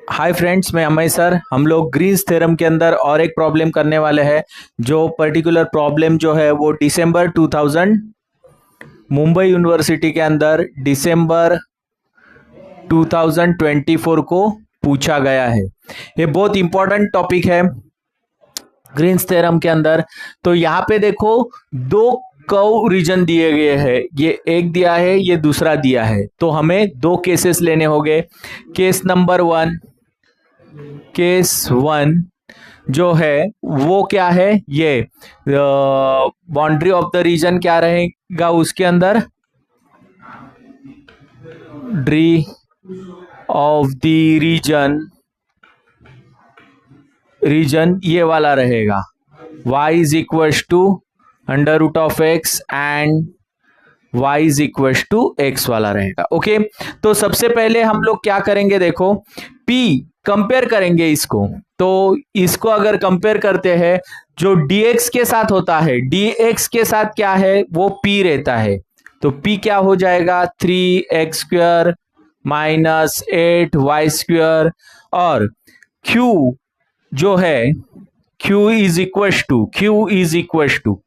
Hi friends, मैं Amay sir. हम लोग ग्रीन्स थ्योरम के अंदर और एक प्रॉब्लम करने वाले हैं। जो पर्टिकुलर प्रॉब्लम जो है वो दिसंबर 2000 मुंबई यूनिवर्सिटी के अंदर दिसंबर 2024 को पूछा गया है। ये बहुत इंपॉर्टेंट टॉपिक है ग्रीन्स थ्योरम के अंदर। तो यहाँ पे देखो, दो कर्व रीजन दिए गए हैं। ये एक दिया है, ये दूसरा दिया है। तो हमें दो केसेस लेने होंगे। Case number one, case one जो है वो क्या है, ये बाउंड्री ऑफ द रीजन क्या रहेगा उसके अंदर, ड्री ऑफ द रीजन ये वाला रहेगा। y is equal to under root of x and y is equal to x वाला रहेगा। ओके, तो सबसे पहले हम लोग क्या करेंगे, देखो p कंपेयर करेंगे इसको। तो इसको अगर कंपेयर करते हैं, जो dx के साथ होता है, dx के साथ क्या है वो p रहता है। तो p क्या हो जाएगा, 3x square minus 8y square. और q जो है q इज इक्वल टू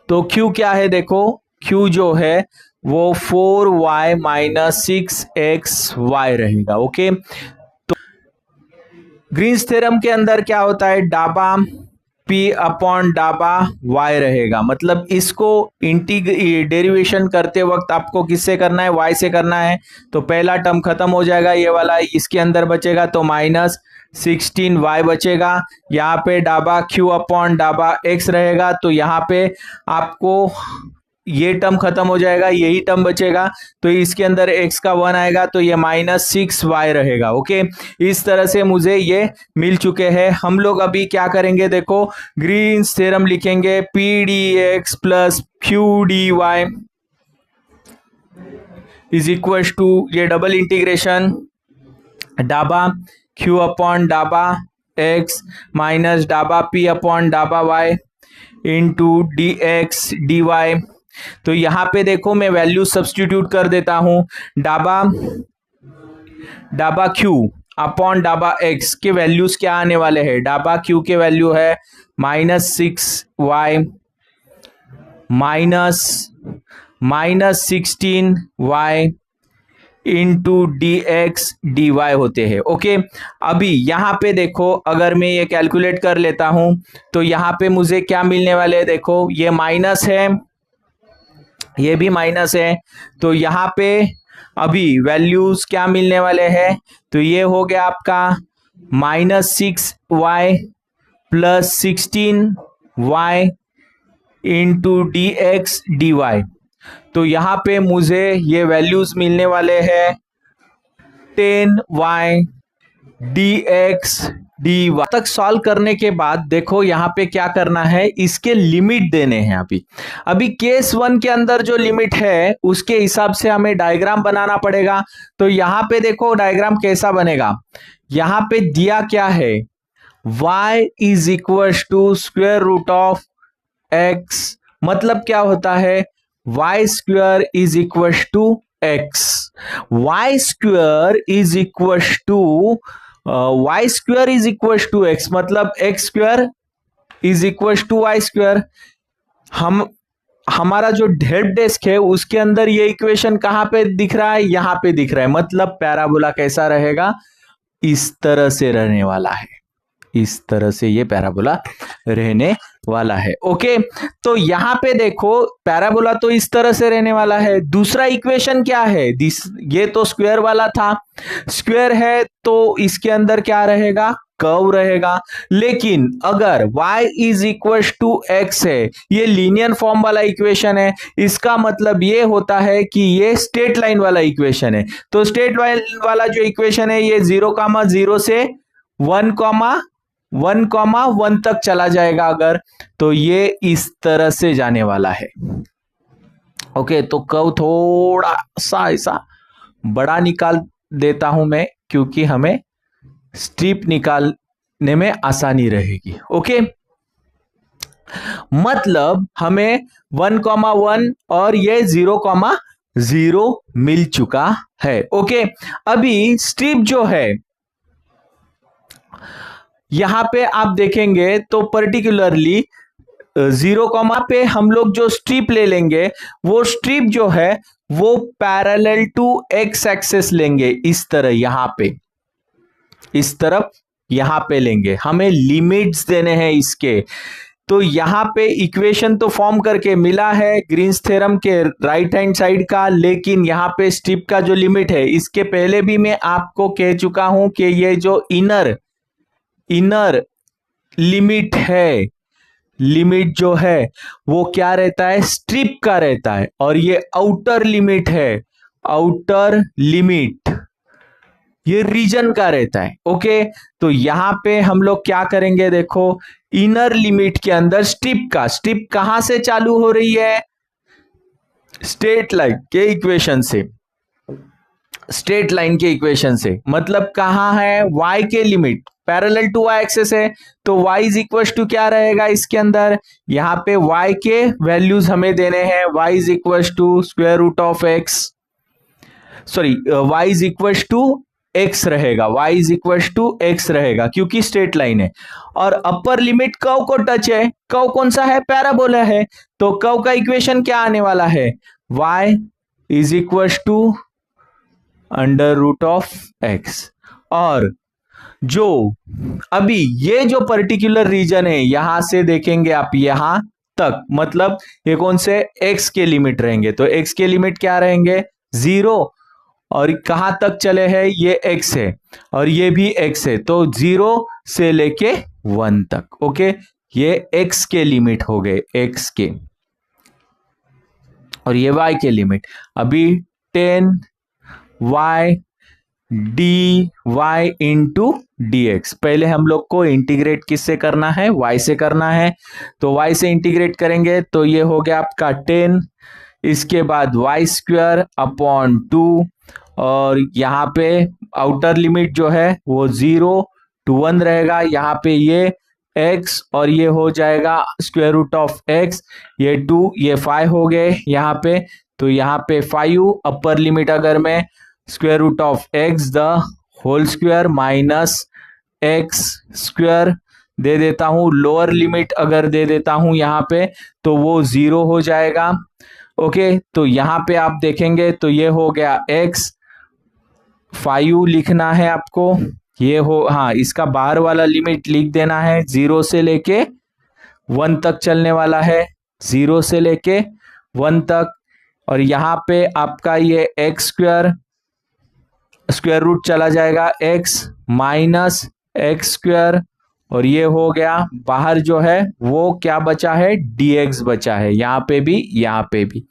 तो q क्या है, देखो q जो है वो 4y माइनस 6xy रहेगा। ओके, तो ग्रीन्स थ्योरम के अंदर क्या होता है, डाबा p अपॉन डाबा y रहेगा। मतलब इसको डेरिवेशन करते वक्त आपको किससे करना है, y से करना है। तो पहला टर्म खत्म हो जाएगा, ये वाला इसके अंदर बचेगा, तो माइनस 16y बचेगा। यहाँ पे डाबा q अपॉन डाबा x रहेगा। तो यहाँ पे आपको ये टर्म खत्म हो जाएगा, यही टर्म बचेगा। तो इसके अंदर x का 1 आएगा, तो ये माइनस 6y रहेगा। ओके, इस तरह से मुझे ये मिल चुके हैं। हम लोग अभी क्या करेंगे, देखो ग्रीन्स थ्योरम लिखेंगे, P D X plus Q D Y is equal to, ये डबल इंटीग्रेशन डाबा q अपॉन डाबा x माइनस डाबा p अपॉन डाबा y into D X D Y. तो यहाँ पे देखो मैं वैल्यू सब्स्टिट्यूट कर देता हूं। डाबा q अपॉन डाबा x के वैल्यूज क्या आने वाले हैं, डाबा q के वैल्यू है minus 6y minus 16y into D X D Y होते हैं। ओके, अभी यहाँ पे देखो, अगर मैं ये कैलकुलेट कर लेता हूं तो यहाँ पे मुझे क्या मिलने वाले हैं, देखो ये माइनस है, ये भी माइनस है। तो यहाँ पे अभी वैल्यूज क्या मिलने वाले हैं, तो ये हो गया आपका minus 6y plus 16y into D X D Y. तो यहाँ पे मुझे ये वैल्यूज मिलने वाले हैं 10y dx dy तक। सॉल्व करने के बाद देखो यहाँ पे क्या करना है, इसके लिमिट देने हैं। अभी केस वन के अंदर जो लिमिट है उसके हिसाब से हमें डायग्राम बनाना पड़ेगा। तो यहाँ पे देखो डायग्राम कैसा बनेगा, यहाँ पे दिया क्या है, y is equal to square root of x। मतलब क्या होता है, y square is equal to x, y square is equal to x, मतलब x square is equal to y square. हमारा जो हेल्प डेस्क है उसके अंदर ये इक्वेशन कहां पे दिख रहा है, यहां पे दिख रहा है। मतलब पैराबोला कैसा रहेगा, इस तरह से रहने वाला है, इस तरह से ये पैराबोला रहने वाला है। ओके, तो यहां पे देखो पैराबोला तो इस तरह से रहने वाला है। दूसरा इक्वेशन क्या है, ये तो स्क्वायर वाला था, स्क्वायर है तो इसके अंदर क्या रहेगा, कर्व रहेगा। लेकिन अगर y is equal to x है, ये लीनियर फॉर्म वाला इक्वेशन है, इसका मतलब ये होता है कि ये स्ट्रेट लाइन वाला इक्वेशन है। तो स्ट्रेट लाइन वाला जो इक्वेशन है ये 0,0 से 1,1 तक चला जाएगा अगर, तो ये इस तरह से जाने वाला है। ओके, तो कर्व थोड़ा सा ऐसा बड़ा निकाल देता हूं मैं, क्योंकि हमें स्ट्रिप निकालने में आसानी रहेगी। ओके, मतलब हमें 1,1 और ये 0,0 0 मिल चुका है। ओके, अभी स्ट्रिप जो है यहां पे आप देखेंगे तो पर्टिकुलरली 0, पे हम लोग जो स्ट्रिप ले लेंगे वो स्ट्रिप जो है वो पैरेलल टू एक्स एक्सेस लेंगे, इस तरह यहां पे, इस तरफ यहां पे लेंगे, हमें लिमिट्स देने हैं इसके। तो यहां पे इक्वेशन तो फॉर्म करके मिला है ग्रीन्स थ्योरम के राइट हैंड साइड का, लेकिन यहां पे स्ट्रिप का जो लिमिट है, इसके पहले भी मैं आपको कह चुका हूं कि ये जो इनर लिमिट है, लिमिट जो है वो क्या रहता है, स्ट्रिप का रहता है, और ये आउटर लिमिट है, आउटर लिमिट ये रीजन का रहता है। ओके, तो यहां पे हम लोग क्या करेंगे, देखो इनर लिमिट के अंदर स्ट्रिप कहां से चालू हो रही है, स्ट्रेट लाइन के इक्वेशन से, स्ट्रेट लाइन के इक्वेशन से, मतलब कहां है, y के limit parallel to y axis है, तो y इज इक्वल टू क्या रहेगा इसके अंदर, यहां पे y के वैल्यूज हमें देने हैं, y is equal to square root of x, sorry y is equal to x रहेगा, y is equal to x रहेगा क्योंकि स्ट्रेट लाइन है, और अपर लिमिट कर्व को टच है, कर्व कौन सा है, पैराबोला है, तो कर्व का इक्वेशन क्या आने वाला है, y is equal to under root of X. और जो अभी ये जो पर्टिकुलर रीजन है यहां से देखेंगे आप यहां तक, मतलब ये कौन से x के लिमिट रहेंगे, तो x के लिमिट क्या रहेंगे 0, और कहां तक चले हैं, ये x है और ये भी x है, तो 0 से लेके 1 तक। ओके, ये x के लिमिट हो गए, x के, और ये y के लिमिट, अभी 10 y dy इंटू dx, पहले हम लोग को इंटीग्रेट किससे करना है, y से करना है, तो y से इंटीग्रेट करेंगे तो ये हो गया आपका 10, इसके बाद y स्क्वायर अपॉन 2, और यहाँ पे आउटर लिमिट जो है वो 0 to 1 रहेगा, यहाँ पे ये x और ये हो जाएगा स्क्वायर रूट ऑफ x, ये 2 ये 5 हो गए यहाँ पे, तो यहाँ पे 5 अपर लिमिट अगर मैं square root of x the whole square minus x square दे देता हूं, लोअर लिमिट अगर दे देता हूं यहाँ पे तो वो 0 हो जाएगा। ओके, तो यहाँ पे आप देखेंगे तो ये हो गया x, 5 लिखना है आपको, ये हो, हाँ इसका बाहर वाला लिमिट लिख देना है, 0 से लेके 1 तक चलने वाला है, 0 से लेके 1 तक, और यहाँ पे आपका ये x स्क्वायर स्क्वायर रूट चला जाएगा x माइनस एक्स स्क्वायर, और ये हो गया बाहर जो है वो क्या बचा है, dx बचा है, यहाँ पे भी यहाँ पे भी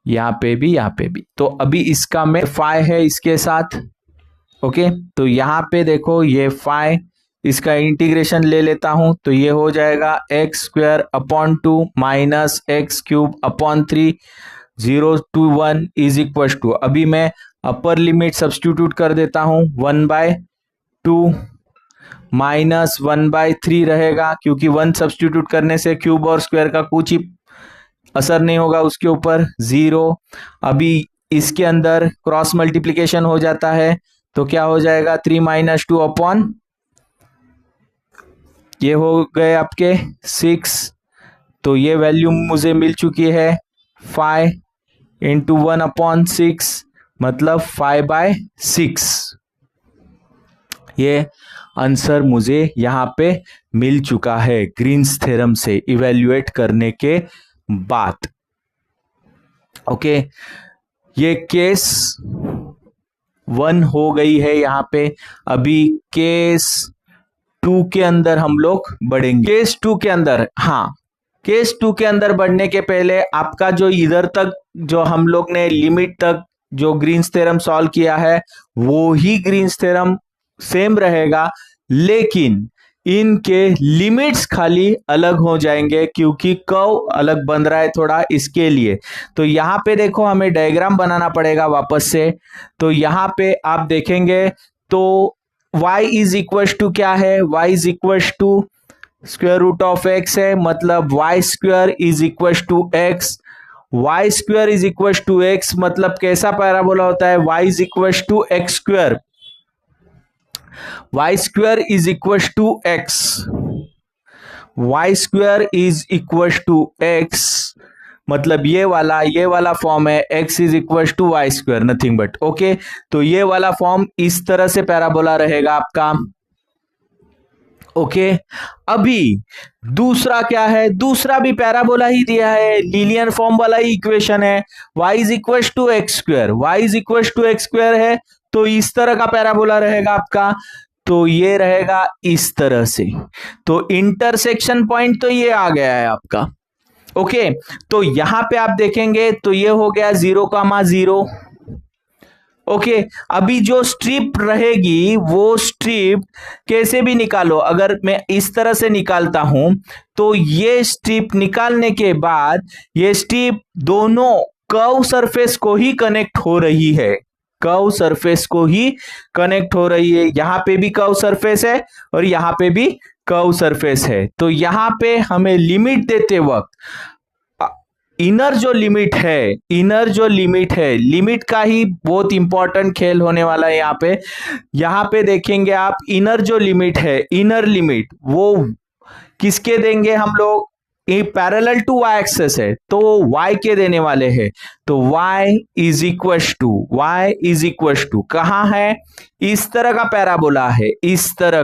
यहाँ पे भी यहाँ पे भी, तो अभी इसका में फाइ है इसके साथ। ओके, तो यहाँ पे देखो ये फाइ, इसका इंटीग्रेशन ले लेता हूं तो ये हो जाएगा X square upon 2 minus X cube upon 3, 0 to 1 is equal to, अभी मैं अपर लिमिट सब्स्टिट्यूट कर देता हूं, 1/2 माइनस 1/3 रहेगा, क्योंकि 1 सब्स्टिट्यूट करने से क्यूब और स्क्वायर का कुछ ही असर नहीं होगा उसके ऊपर, 0। अभी इसके अंदर क्रॉस मल्टीप्लीकेशन हो जाता है तो क्या हो जाएगा 3 - 2 अपॉन, ये हो गए आपके 6, तो ये वैल्यू मुझे मिल चुकी है 5 इंटू 1/6 मतलब 5/6, ये आंसर मुझे यहाँ पे मिल चुका है ग्रीन्स थ्योरम से इवेल्युएट करने के बाद। ओके, ये केस 1 हो गई है यहाँ पे, अभी केस 2 के अंदर हम लोग बढ़ेंगे। केस 2 के अंदर, हाँ केस 2 के अंदर बढ़ने के पहले आपका जो इधर तक जो हम लोग ने लिमिट तक जो ग्रीन्स थ्योरम सॉल्व किया है वो ही ग्रीन्स थ्योरम सेम रहेगा, लेकिन इनके लिमिट्स खाली अलग हो जाएंगे क्योंकि कर्व अलग बन रहा है थोड़ा, इसके लिए। तो यहाँ पे देखो हमें डायग्राम बनाना पड़ेगा वापस से, तो यहाँ पे आप देखेंगे तो y इज इक्वल टू क्या है, y is equal to square root of x है, मतलब y square is equal to x, Y square is equal to X, मतलब कैसा पैराबोला होता है, Y is equal to X square, Y square is equal to X, Y square is equal to X, मतलब ये वाला form है x is equal to Y square, nothing but, okay. तो ये वाला फॉर्म इस तरह से पैराबोला रहेगा आपका, ओके। अभी दूसरा क्या है, दूसरा भी पैराबोला ही दिया है, लीनियर फॉर्म वाला ही इक्वेशन है, y is equal to X square, y is equal to X square है, तो इस तरह का पैराबोला रहेगा आपका, तो ये रहेगा इस तरह से। तो इंटरसेक्शन पॉइंट तो ये आ गया है आपका, ओके। तो यहां पे आप देखेंगे तो ये हो गया 0,0, ओके। अभी जो स्ट्रिप रहेगी वो स्ट्रिप कैसे भी निकालो, अगर मैं इस तरह से निकालता हूं तो ये स्ट्रिप निकालने के बाद ये स्ट्रिप दोनों कर्व सरफेस को ही कनेक्ट हो रही है, कर्व सरफेस को ही कनेक्ट हो रही है। यहां पे भी कर्व सरफेस है और यहां पे भी कर्व सरफेस है। तो यहां पे हमें लिमिट देते वक्त इनर जो लिमिट है, लिमिट का ही बहुत इंपॉर्टेंट खेल होने वाला है यहाँ पे देखेंगे आप, इनर जो लिमिट है, इनर लिमिट वो किसके देंगे हम लोग, ये पैरेलल टू वाई एक्सेस है तो y के देने वाले हैं। तो y इज इक्वल टू कहाँ है, इस तरह का पैराबोला है, इस तरह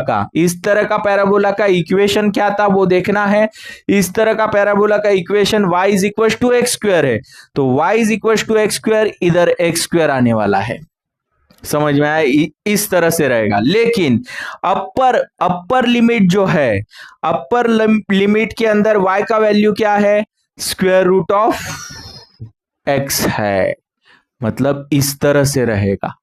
का पैराबोला का इक्वेशन क्या था वो देखना है। इस तरह का पैराबोला का equation y is equal to X square है, तो y is equal to X square, इधर एक्स स्क्वायर आने वाला है, समझ में आया, इस तरह से रहेगा। लेकिन अपर लिमिट जो है, अपर लिमिट के अंदर y का वैल्यू क्या है, स्क्वायर रूट ऑफ x है, मतलब इस तरह से रहेगा।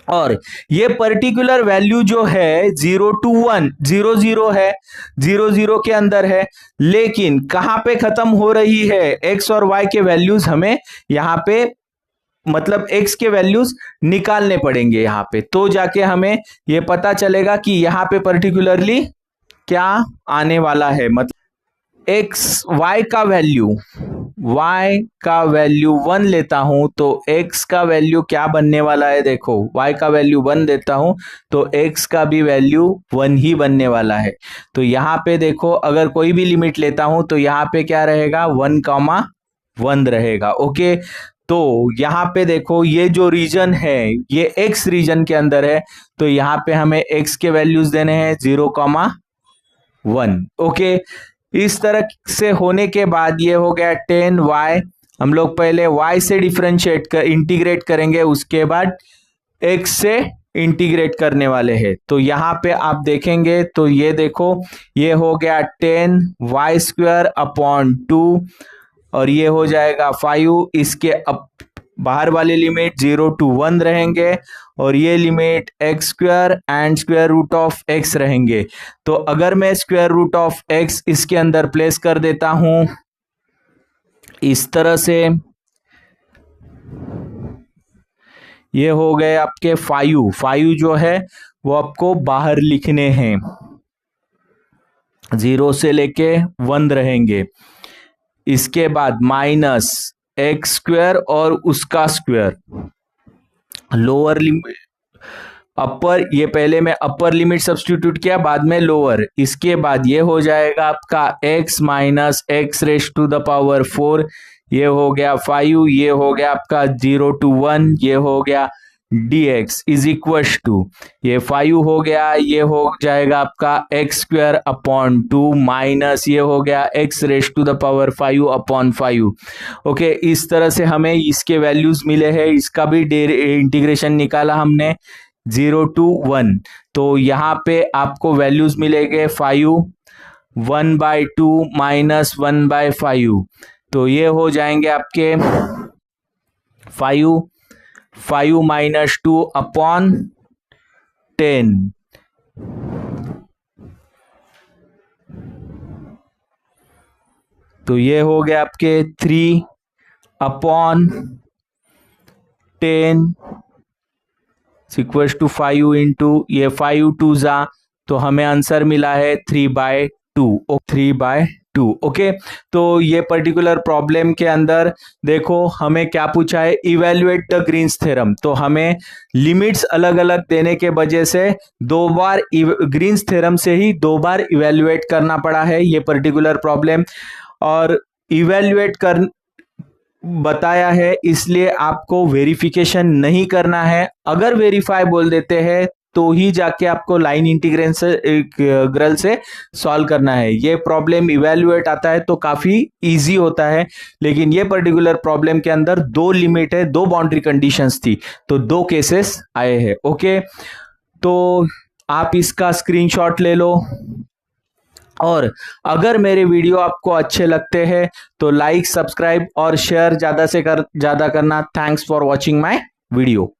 और ये पर्टिकुलर वैल्यू जो है 0 to 1 0 0 है, 0 0 के अंदर है, लेकिन कहां पे खत्म हो रही है, x और y के वैल्यूज हमें यहां पे, मतलब x के वैल्यूज निकालने पड़ेंगे यहाँ पे, तो जाके हमें ये पता चलेगा कि यहाँ पे पर्टिकुलरली क्या आने वाला है। मतलब y का वैल्यू 1 लेता हूं तो x का वैल्यू क्या बनने वाला है, देखो y का वैल्यू 1 देता हूं तो x का भी वैल्यू 1 ही बनने वाला है। तो यहाँ पे देखो अगर कोई भी लिमिट लेता हूं तो यहाँ पे क्या रहेगा, 1,1 रहेगा, ओके। तो यहाँ पे देखो ये जो रीजन है ये x रीजन के अंदर है, तो यहाँ पे हमें x के वैल्यूज देने हैं 0,1, ओके। इस तरह से होने के बाद ये हो गया 10y, हम लोग पहले y से इंटीग्रेट करेंगे, उसके बाद x से इंटीग्रेट करने वाले हैं। तो यहाँ पे आप देखेंगे तो ये देखो ये हो गया 10y स्क्वायर अपॉन 2 और ये हो जाएगा 5, इसके बाहर वाली लिमिट 0 to 1 रहेंगे और ये limit x square and square root of x रहेंगे। तो अगर मैं स्क्वायर रूट ऑफ x इसके अंदर प्लेस कर देता हूं इस तरह से, ये हो गए आपके 5 जो है वो आपको बाहर लिखने हैं, 0 से लेके 1 रहेंगे। इसके बाद माइनस एक्स स्क्वायर और उसका स्क्वायर, लोअर लिमिट अपर, ये पहले मैं अपर लिमिट सब्स्टिट्यूट किया बाद में लोअर, इसके बाद ये हो जाएगा आपका x minus X raise to the power 4, ये हो गया 5, ये हो गया आपका 0 to 1, ये हो गया dx इज इक्वल टू, ये 5 हो गया, ये हो जाएगा आपका एक्स स्क्वायर अपॉन 2 माइनस ये हो गया X raise to the power 5 upon 5, okay. इस तरह से हमें इसके वैल्यूज मिले हैं, इसका भी इंटीग्रेशन निकाला हमने 0 to 1, तो यहाँ पे आपको वैल्यूज मिलेंगे 5, 1/2 माइनस 1/5, तो ये हो जाएंगे आपके 5 माइनस 2 अपॉन 10, तो ये हो गया आपके 3 अपॉन 10 इक्वल्स टू 5 इंटू ये 5 2 जा, तो हमें आंसर मिला है 3/2, 3/2। 2। ओके, तो ये पर्टिकुलर प्रॉब्लम के अंदर देखो हमें क्या पूछा है, इवेल्युएट द ग्रीन्स थ्योरम। तो हमें लिमिट्स अलग अलग देने के वजह से दो बार ग्रीन्स थ्योरम से ही दो बार इवेल्युएट करना पड़ा है ये पर्टिकुलर प्रॉब्लम। और इवेल्युएट कर बताया है इसलिए आपको वेरिफिकेशन नहीं करना है। अगर वेरीफाई बोल देते हैं तो ही जाके आपको लाइन इंटीग्रल से सॉल्व करना है। ये प्रॉब्लम इवेल्युएट आता है तो काफी इजी होता है, लेकिन ये पर्टिकुलर प्रॉब्लम के अंदर दो लिमिट है, दो बाउंड्री कंडीशंस थी, तो दो केसेस आए हैं। ओके, तो आप इसका स्क्रीनशॉट ले लो। और अगर मेरे वीडियो आपको अच्छे लगते हैं तो लाइक, सब्सक्राइब और शेयर ज्यादा से ज्यादा करना। Thanks for watching my video.